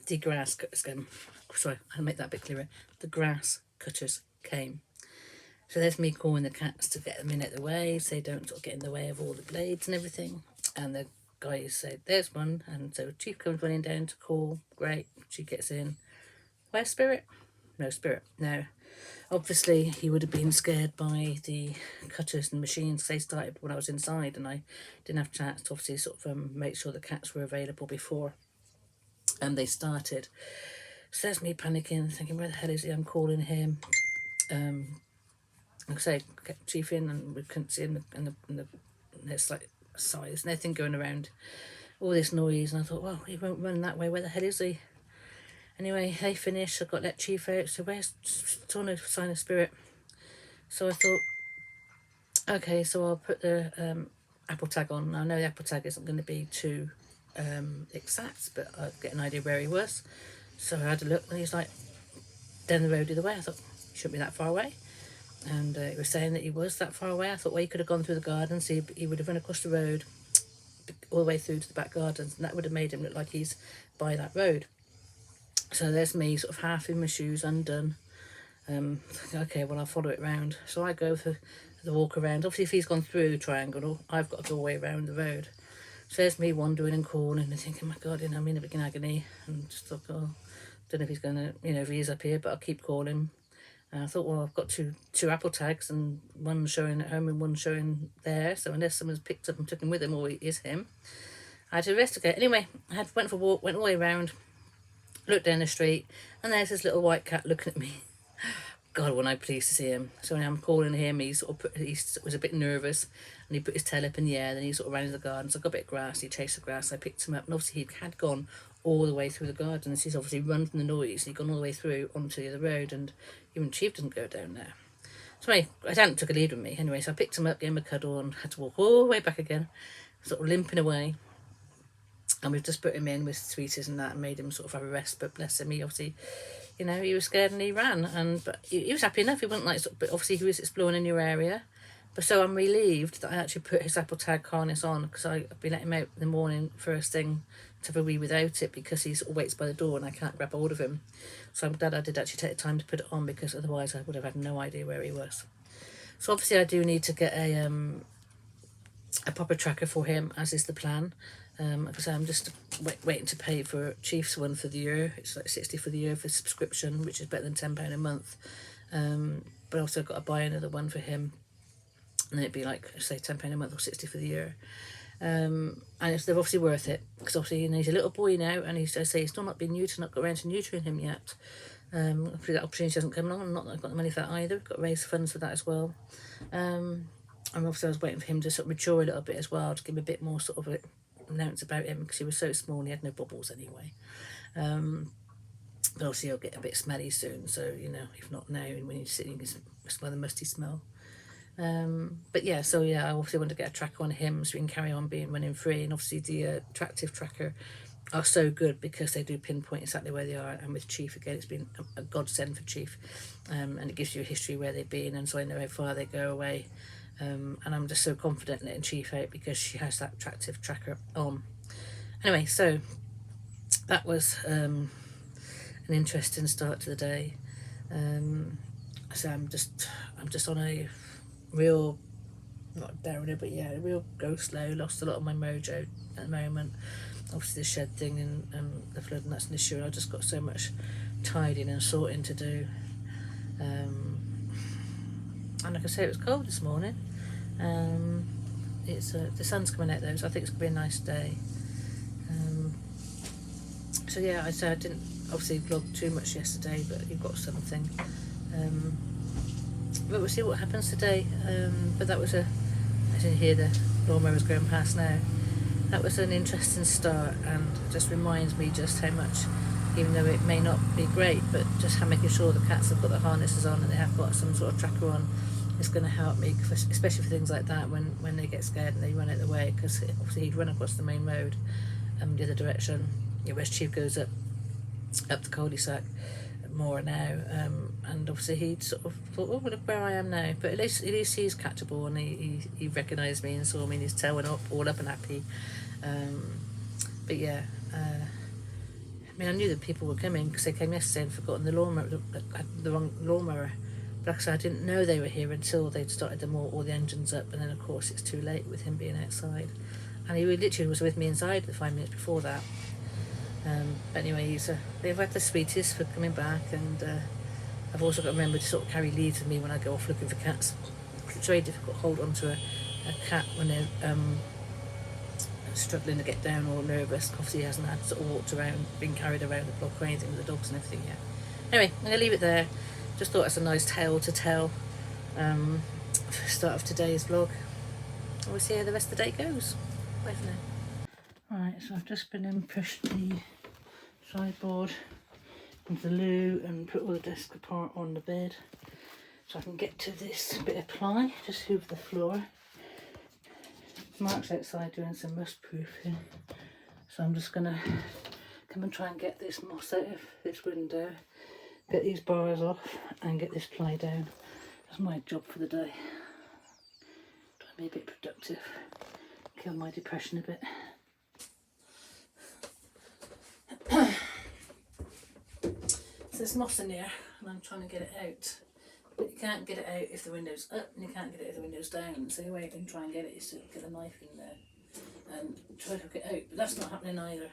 the grass cutters came. Sorry, I'll make that a bit clearer. The grass cutters came. So there's me calling the cats to get them in at the way so they don't sort of get in the way of all the blades and everything. And the guys said, there's one. And so Chief comes running down to call. Great, she gets in. Where's Spirit? No Spirit. No. Obviously, he would have been scared by the cutters and machines. They started when I was inside, and I didn't have a chance to obviously sort of make sure the cats were available before they started. So there's me panicking, thinking, where the hell is he? I'm calling him. Like I say, get Chief in, and we couldn't see him, and there's like sighs, nothing going around, all this noise, and I thought, well, he won't run that way. Where the hell is he? Anyway, they finished. I got that Chief out. So where's still no sign of Spirit? So I thought, okay, so I'll put the Apple tag on. Now, I know the Apple tag isn't going to be too exact, but I get an idea where he was. So I had a look, and he's like down the road the other way. I thought, he shouldn't be that far away. And he was saying that he was that far away. I thought, well, he could have gone through the garden, so he would have run across the road all the way through to the back gardens, and that would have made him look like he's by that road. So there's me, sort of half in my shoes, undone. Okay, well, I'll follow it round. So I go for the walk around. Obviously, if he's gone through the triangle, I've got to go all the way around the road. So there's me wandering and calling and thinking, my God, I'm in a big agony. And just thought, oh, don't know if he's going to, if he is up here, but I'll keep calling. And I thought, well, I've got two Apple tags, and one showing at home and one showing there. So unless someone's picked up and took him with him, or it is him, I had to investigate. Anyway, I went for a walk, went all the way around, looked down the street, and there's this little white cat looking at me. God, wasn't I pleased to see him. So when I'm calling him, he was a bit nervous, and he put his tail up in the air, then he sort of ran into the garden. So I got a bit of grass, he chased the grass, I picked him up, and obviously he had gone all the way through the garden. He's obviously run from the noise, he'd gone all the way through onto the other road, and even Chief didn't go down there. So anyway, I hadn't took a lead with me. Anyway, so I picked him up, gave him a cuddle, and had to walk all the way back again, sort of limping away. And we've just put him in with sweeties and that, and made him sort of have a rest. But bless him, he obviously, he was scared and he ran. But he was happy enough. He wasn't like, but obviously he was exploring a new area. But so I'm relieved that I actually put his Apple tag harness on, because I've been letting him out in the morning first thing to have a wee without it, because he sort of waits by the door and I can't grab hold of him. So I'm glad I did actually take the time to put it on, because otherwise I would have had no idea where he was. So obviously I do need to get a proper tracker for him, as is the plan. Because I'm just waiting to pay for Chief's one for the year. It's like 60 for the year for subscription, which is better than £10 a month. But also I've got to buy another one for him, and it'd be like, say, £10 a month or 60 for the year. And they're obviously worth it, because obviously he's a little boy now, and he's still not been neutered, not got around to neutering him yet. Hopefully that opportunity hasn't come along. Not that I've got the money for that either. We've got to raise funds for that as well. And obviously I was waiting for him to sort of mature a little bit as well, to give him a bit more sort of announce about him, because he was so small and he had no bubbles anyway. But obviously he'll get a bit smelly soon, so if not now, when he's sitting, he's smell the musty smell. But yeah, so yeah, I obviously want to get a tracker on him so we can carry on running free. And obviously the attractive tracker are so good, because they do pinpoint exactly where they are. And with Chief, again, it's been a godsend for Chief, and it gives you a history where they've been, and so I know how far they go away. And I'm just so confident letting Chief out, because she has that attractive tracker on. Anyway, so that was an interesting start to the day. So I'm just on a real, not downer, but yeah, a real go slow. Lost a lot of my mojo at the moment. Obviously the shed thing and the flood, and that's an issue. I just got so much tidying and sorting to do. And like I say, it was cold this morning. It's the sun's coming out though, so I think it's gonna be a nice day. So yeah, I didn't obviously vlog too much yesterday, but you've got something. But we'll see what happens today. But that was I didn't hear the lawnmowers going past now. That was an interesting start, and it just reminds me just how much, even though it may not be great, but just how making sure the cats have got the harnesses on and they have got some sort of tracker on is going to help me, especially for things like that, when they get scared and they run out of the way, because obviously he'd run across the main road the other direction, whereas Chief goes up the cul-de-sac more now, and obviously he'd sort of thought, oh, look where I am now, but at least he's catchable, and he recognised me and saw me, and his tail went up, all up and happy. But yeah, I mean, I knew that people were coming because they came yesterday and forgotten the lawnmower, had the wrong lawnmower. But like I said, I didn't know they were here until they'd started all the engines up, and then of course it's too late with him being outside. And he literally was with me inside the 5 minutes before that. But anyway, they've had the sweetest for coming back, and I've also got to remember to sort of carry leads with me when I go off looking for cats. It's very difficult to hold on to a cat when they're struggling to get down or nervous. Obviously he hasn't had sort of walked around, been carried around the block or anything with the dogs and everything yet. Anyway, I'm going to leave it there. Just thought it's a nice tale to tell for the start of today's vlog. We'll see how the rest of the day goes. Bye for now. Right, so I've just been and pushed the sideboard into the loo and put all the desk apart on the bed so I can get to this bit of ply, just hoover the floor. Mark's outside doing some rust proofing, so I'm just gonna come and try and get this moss out of this window, get these bars off and get this ply down. That's my job for the day. Try and be a bit productive, kill my depression a bit. So there's moss in here and I'm trying to get it out. But you can't get it out if the window's up, and you can't get it if the window's down. So the way you can try and get it is to get a knife in there and try to hook it out. But that's not happening either.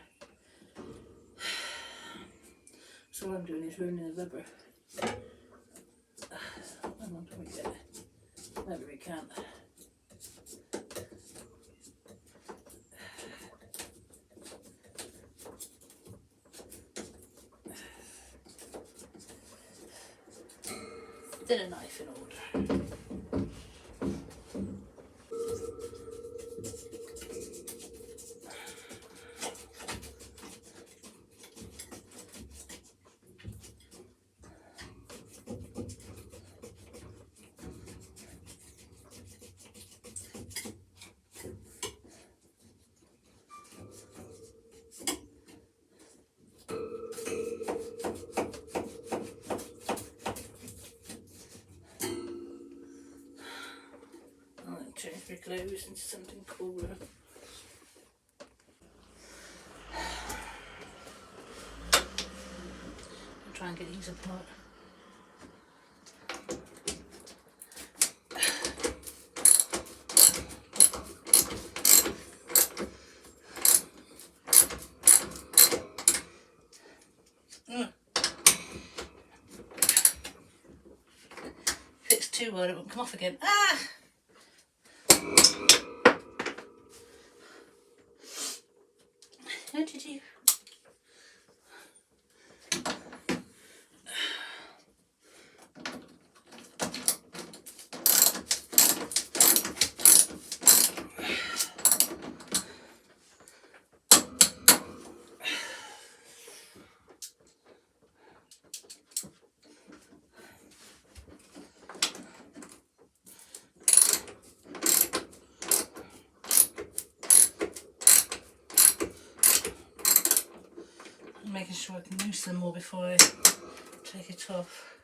So what I'm doing is ruining the rubber. Hang on, can we get it? Maybe we can't. Did a knife in order. Change my clothes into something cooler. I'll try and get these apart. If it's too wide, it won't come off again. Ah! How did you? Making sure I can loosen them all before I take it off.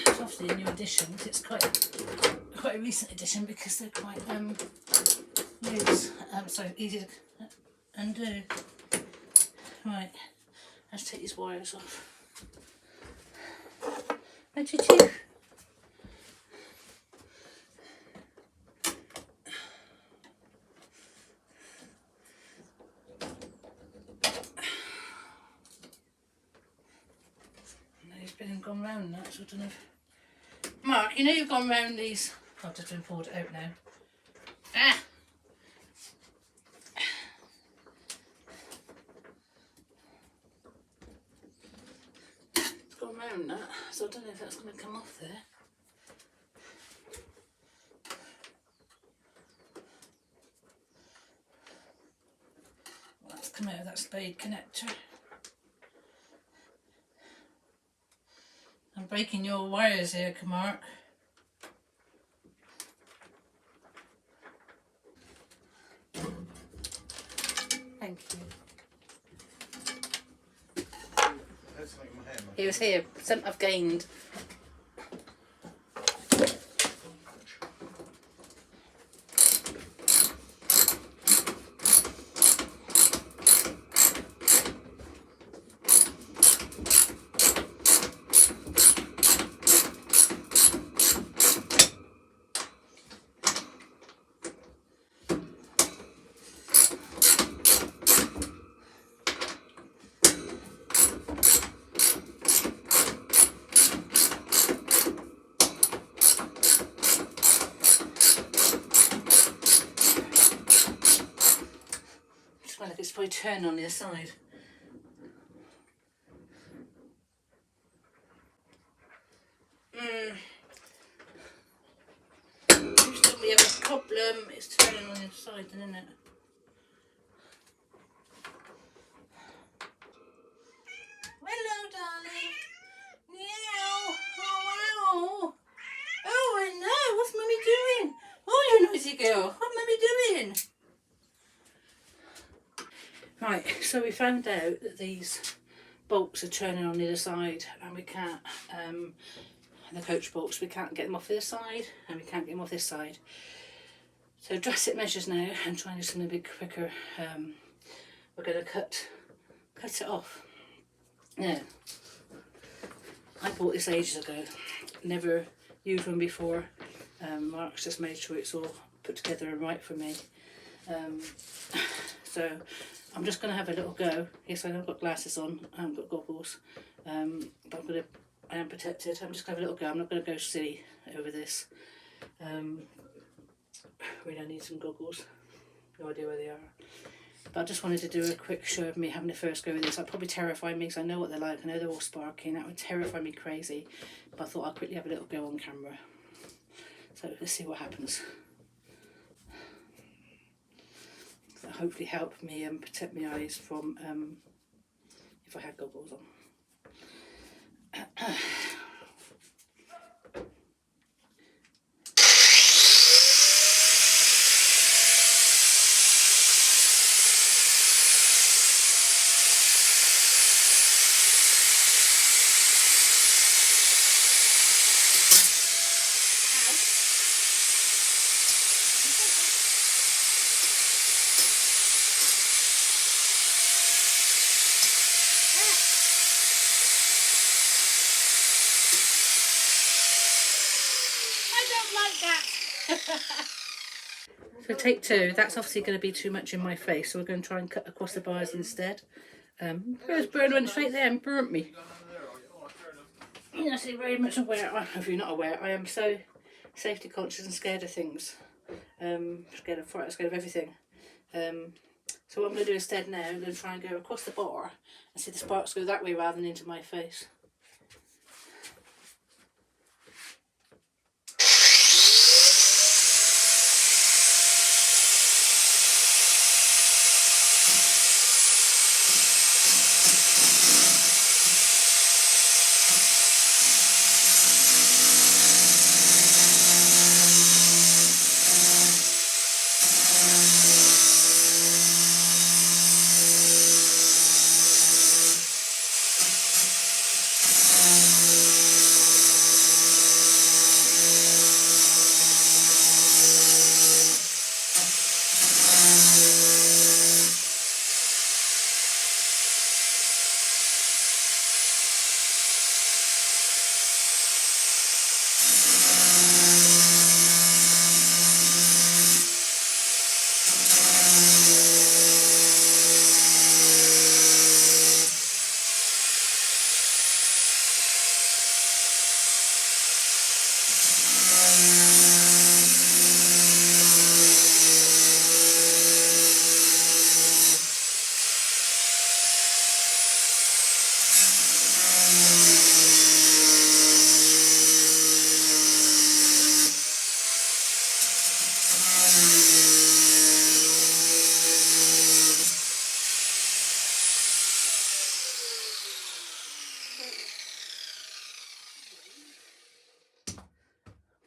It's obviously a new edition. It's quite a recent edition because they're quite loose. So easy to undo. Right, let's take these wires off. How did you? Been gone round that, so I don't know if... Mark, you know you've gone round these... I've just been pulled it out now. Ah! It's gone round that, so I don't know if that's going to come off there. Well, that's come out of that spade connector. I'm breaking your wires here, Mark. Thank you. He was here. Something I've gained. probably turn on the other side. Used to we have a problem, it's turning on the other side, isn't it? Hello, darling. Meow. Oh, wow. Oh, I know. What's Mummy doing? Oh, you noisy girl. What's Mummy doing? Right, so we found out that these bolts are turning on the other side, and we can't, the coach bolts, we can't get them off the other side, and we can't get them off this side. So drastic measures now, and trying to do something a bit quicker. We're going to cut it off. Now, I bought this ages ago, never used one before. Mark's just made sure it's all put together and right for me. So I'm just going to have a little go. Yes, I know I've got glasses on, I haven't got goggles, but I am protected. I'm just going to have a little go. I'm not going to go silly over this. Really, I need some goggles. No idea where they are. But I just wanted to do a quick show of me having the first go with this. That'd probably terrify me because I know what they're like. I know they're all sparking. That would terrify me crazy. But I thought I'd quickly have a little go on camera. So let's see what happens. That'll hopefully help me protect my eyes from if I had goggles on. So take two. That's obviously going to be too much in my face, so we're going to try and cut across the bars instead. First burn went straight there and burnt me. You're not very much aware. If you're not aware, I am so safety conscious and scared of things. Scared of fire, scared of everything. So what I'm going to do instead now, I'm going to try and go across the bar and see the sparks go that way rather than into my face.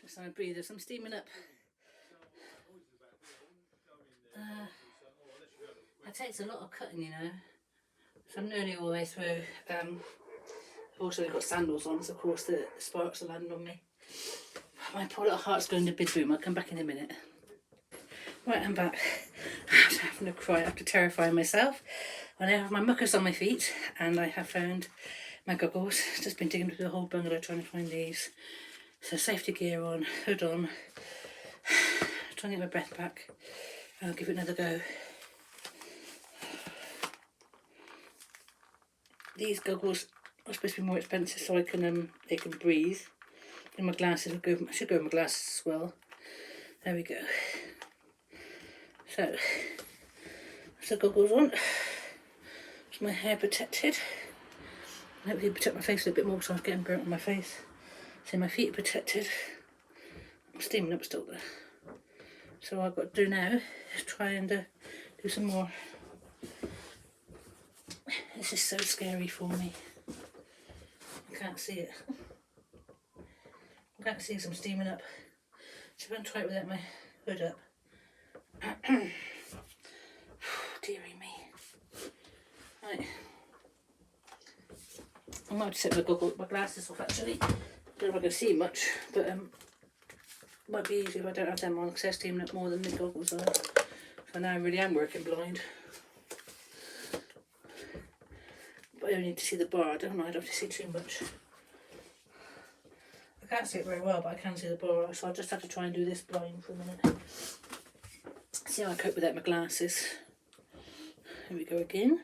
Just on a breather, so I'm steaming up. It takes a lot of cutting, you know. So I'm nearly all the way through. I've also got sandals on, so of course the sparks will land on me. My poor little heart's going to bid boom. I'll come back in a minute. Right, I'm back. I'm having a cry after terrifying myself. I now have my muckers on my feet, and I have found my goggles. Just been digging through the whole bungalow trying to find these. So safety gear on, hood on. Trying to get my breath back. I'll give it another go. These goggles are supposed to be more expensive, so I can they can breathe. And my glasses will go. I should go with my glasses as well. There we go. So, that's the goggles on. Is my hair protected? Hopefully protect my face a bit more so I'm getting burnt on my face. So my feet are protected. I'm steaming up still there. So what I've got to do now is try and do some more. This is so scary for me. I can't see it. I can't see as I'm steaming up. So I'm going to try it without my hood up. Dearie me. Right. I might have to set my glasses off actually. I don't know if I can see much, but it might be easier if I don't have them on because they're steaming up more than the goggles are. So now I really am working blind. But I only need to see the bar, don't I? I don't have to see too much. I can't see it very well, but I can see the bar, so I'll just have to try and do this blind for a minute. See how I cope without my glasses. Here we go again.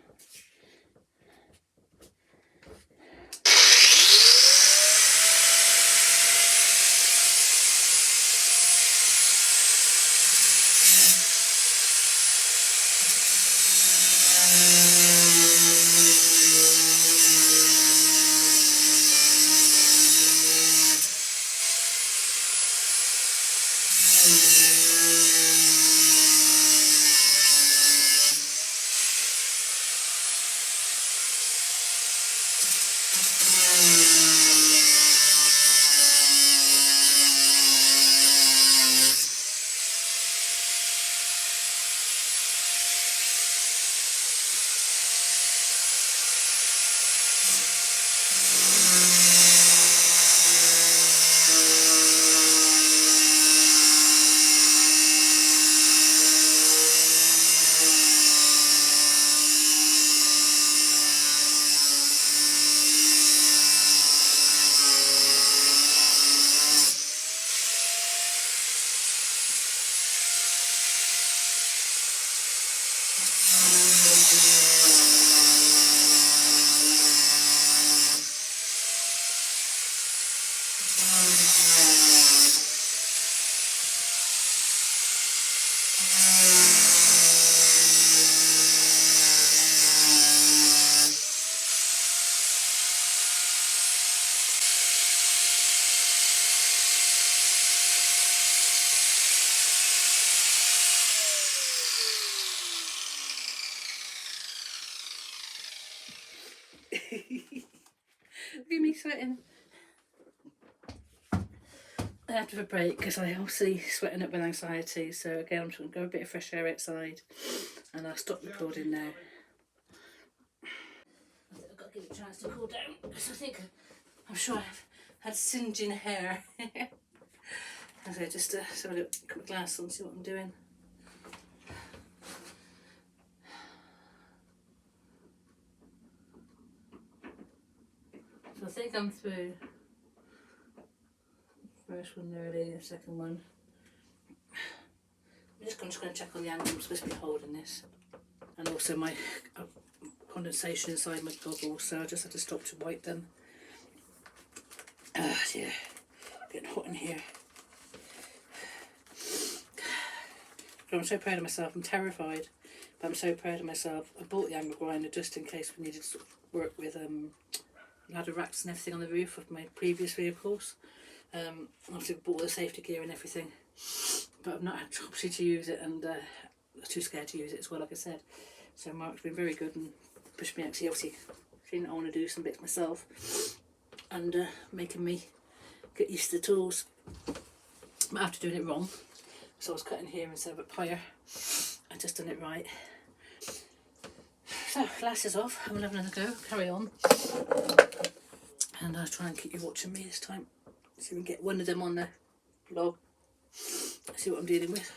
Look at me sweating. I have to have a break because I'm obviously sweating up with anxiety. So again, I'm just going to go a bit of fresh air outside and I'll stop recording now. I think I've got to give it a chance to cool down because I'm sure I've had singeing hair. So just so I don't put my glass on and see what I'm doing. So I think I'm through. First one nearly, the second one. I'm just going to check on the angle I'm supposed to be holding this. And also my condensation inside my goggles, so I just have to stop to wipe them. Yeah, getting hot in here. But I'm so proud of myself. I'm terrified, but I'm so proud of myself. I bought the angle grinder just in case we needed to sort of work with ladder racks and everything on the roof of my previous vehicles. Obviously bought all the safety gear and everything, but I've not had obviously to use it, and I was too scared to use it as well, like I said. So Mark's been very good and pushed me actually, obviously feeling I want to do some bits myself and making me get used to the tools. But after doing it wrong, so I was cutting here instead of up higher, I just done it right. So glasses off, I'm having another go, carry on, and I'll try and keep you watching me this time. See if we can get one of them on the vlog. See what I'm dealing with.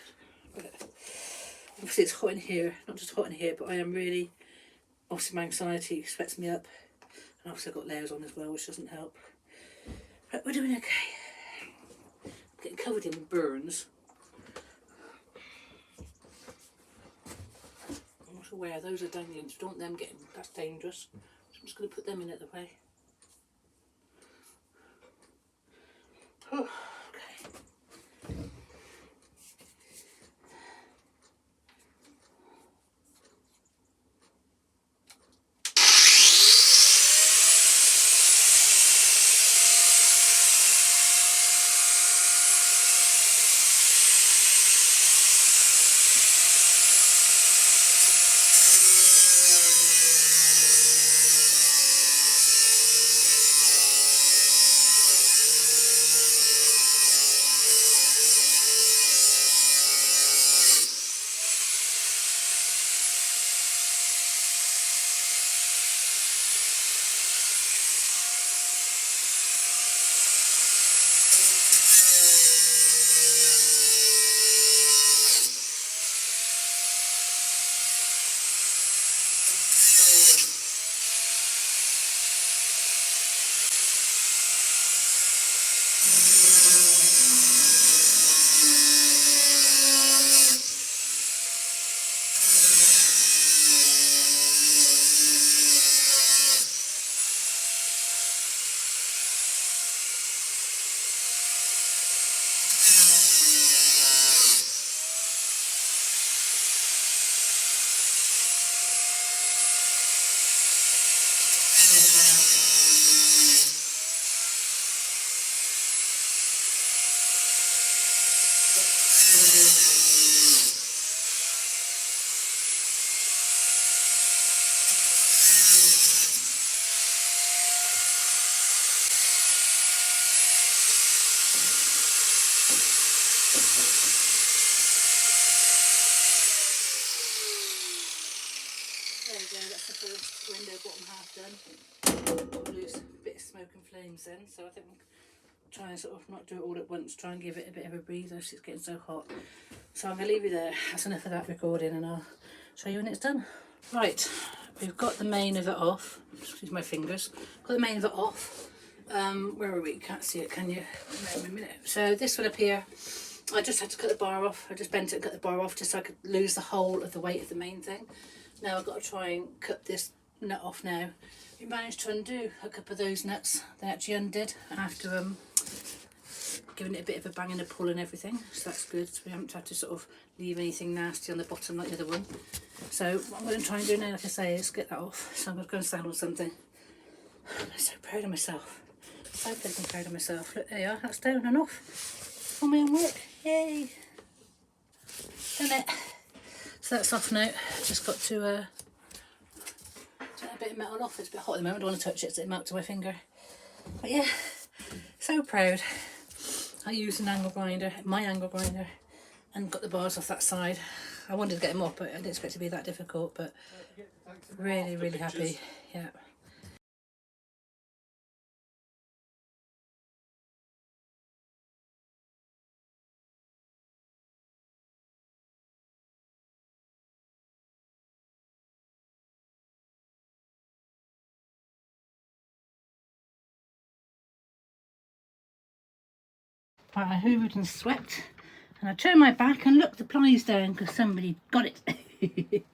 But obviously it's hot in here, not just hot in here, but I am really, obviously my anxiety sweats me up, and obviously I've got layers on as well, which doesn't help. But we're doing okay. I'm getting covered in burns. I'm not aware those are dangling, so don't want them getting, that's dangerous. So I'm just going to put them in at the way. Oh, okay. There we go, that's the first window bottom half done. Got a loose bit of smoke and flames then, so I think we'll try and sort of not do it all at once, try and give it a bit of a breather because it's getting so hot. So I'm going to leave you there. That's enough of that recording, and I'll show you when it's done. Right, we've got the main of it off. Excuse my fingers. Got the main of it off. Where are we? You can't see it, can you? Wait a minute. So this one up here, I just had to cut the bar off. I just bent it and cut the bar off just so I could lose the whole of the weight of the main thing. Now I've got to try and cut this nut off now. We managed to undo a couple of those nuts. They actually undid after giving it a bit of a bang and a pull and everything, so that's good. So we haven't had to sort of leave anything nasty on the bottom like the other one. So what I'm going to try and do now, like I say, is get that off. So I'm going to go and stand on something. I'm so proud of myself. So flipping proud of myself. Look, there you are, that's down and off. On my own work, yay! Done it. So that's off now. Just got to take a bit of metal off. It's a bit hot at the moment, I don't want to touch it so it melts to my finger. But yeah, so proud. I used an angle grinder, my angle grinder, and got the bars off that side. I wanted to get them off, but I didn't expect it to be that difficult, but really, really happy, yeah. Right, I hoovered and swept, and I turned my back and looked the plies down because somebody got it.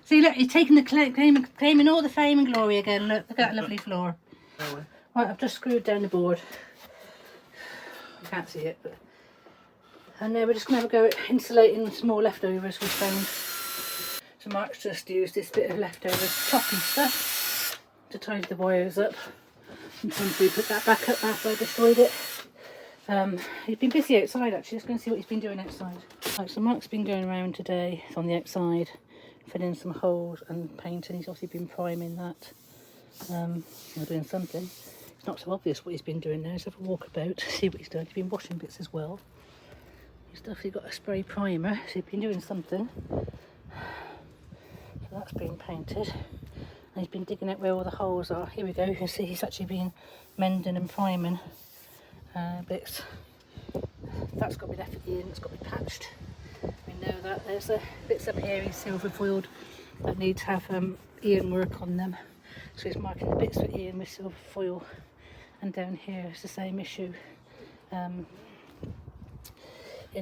See, look, he's taking the claiming all the fame and glory again. Look at that lovely floor. Right, I've just screwed down the board. You can't see it, but and now we're just going to have a go at insulating some more leftovers we found. So Mark's just used this bit of leftover choppy stuff to tidy the wires up. Sometimes we put that back up after I destroyed it. He's been busy outside actually. Let's go and see what he's been doing outside. Right, so Mark's been going around today on the outside, filling some holes and painting. He's obviously been priming that. Or doing something. It's not so obvious what he's been doing now. Let's have a walk about, see what he's done. He's been washing bits as well. He's definitely got a spray primer, so he's been doing something. So that's been painted. And he's been digging out where all the holes are. Here we go, you can see he's actually been mending and priming bits. That's got to be left at the end, it's got to be patched. We know that. There's bits up here he's silver foiled that need to have Ian work on them. So he's marking the bits for Ian with silver foil. And down here it's the same issue. In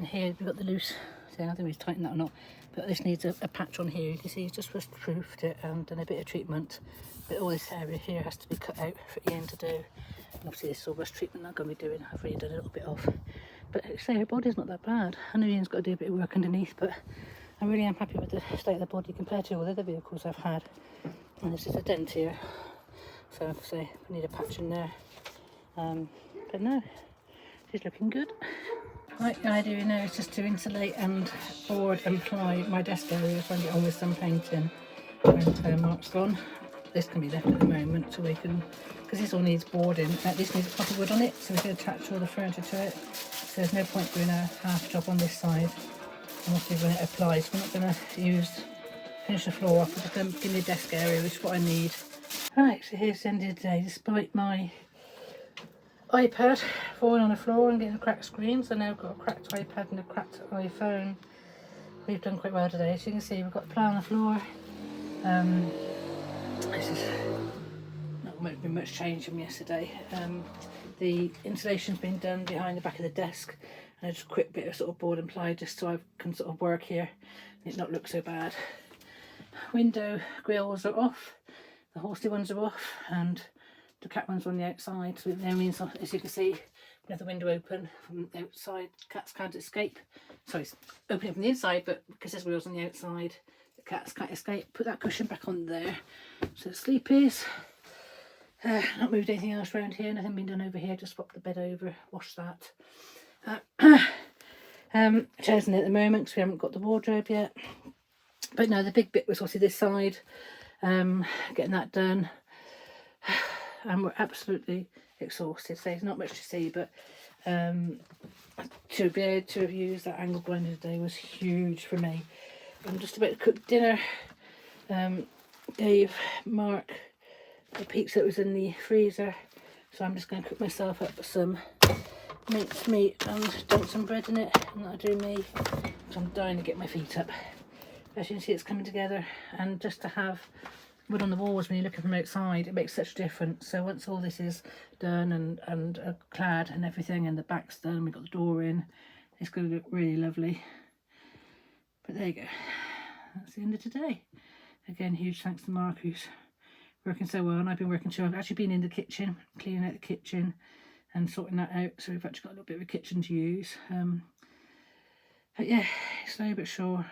here we've got the loose, so I don't know if he's tightened that or not, but this needs a patch on here. You can see he's just rust proofed it and done a bit of treatment, but all this area here has to be cut out for Ian to do. And obviously this is all rust treatment I'm going to be doing. I've already done a little bit of, but say her body's not that bad. I know Ian's got to do a bit of work underneath, but I really am happy with the state of the body compared to all the other vehicles I've had. And this is a dent here, so I say I need a patch in there, but no, she's looking good. Right, the idea now is just to insulate and board and ply my desk area so I can get on with some painting. And Mark's gone. This can be left at the moment so we can, because this all needs boarding, this needs proper wood on it, so we can attach all the furniture to it. So there's no point doing a half job on this side. And obviously when it applies, we're not going to finish the floor off, we're just going to give me a desk area, which is what I need. Right, so here's the end of the day. Despite my iPad falling on the floor and getting a cracked screen, so now I've got a cracked iPad and a cracked iPhone. We've done quite well today. As you can see, we've got the plan on the floor. This is not been much change from yesterday. The insulation's been done behind the back of the desk, and just a quick bit of sort of board and ply just so I can sort of work here and it not look so bad. Window grills are off, the horsey ones are off, and the cat ones on the outside, so it now means, as you can see, we have the window open from the outside, cats can't escape. Sorry, it's opening from the inside, but because there's wheels on the outside, the cats can't escape. Put that cushion back on there. So the sleepies. Not moved anything else around here, nothing been done over here, just swapped the bed over, washed that. Chairs in it at the moment because we haven't got the wardrobe yet. But no, the big bit was obviously this side, getting that done. And we're absolutely exhausted, so there's not much to see, but to be able to have used that angle grinder today was huge for me. I'm just about to cook dinner. Gave Mark the pizza that was in the freezer, so I'm just going to cook myself up some minced meat and dunk some bread in it, and that'll do me. So I'm dying to get my feet up. As you can see, it's coming together, and just to have wood on the walls when you're looking from outside, it makes such a difference. So once all this is done and clad and everything, and the back's done, we've got the door in, it's going to look really lovely. But there you go, that's the end of today. Again, huge thanks to Mark, who's working so well, and I've been working too. I've actually been in the kitchen, cleaning out the kitchen and sorting that out, so we've actually got a little bit of a kitchen to use. But yeah, slowly but sure,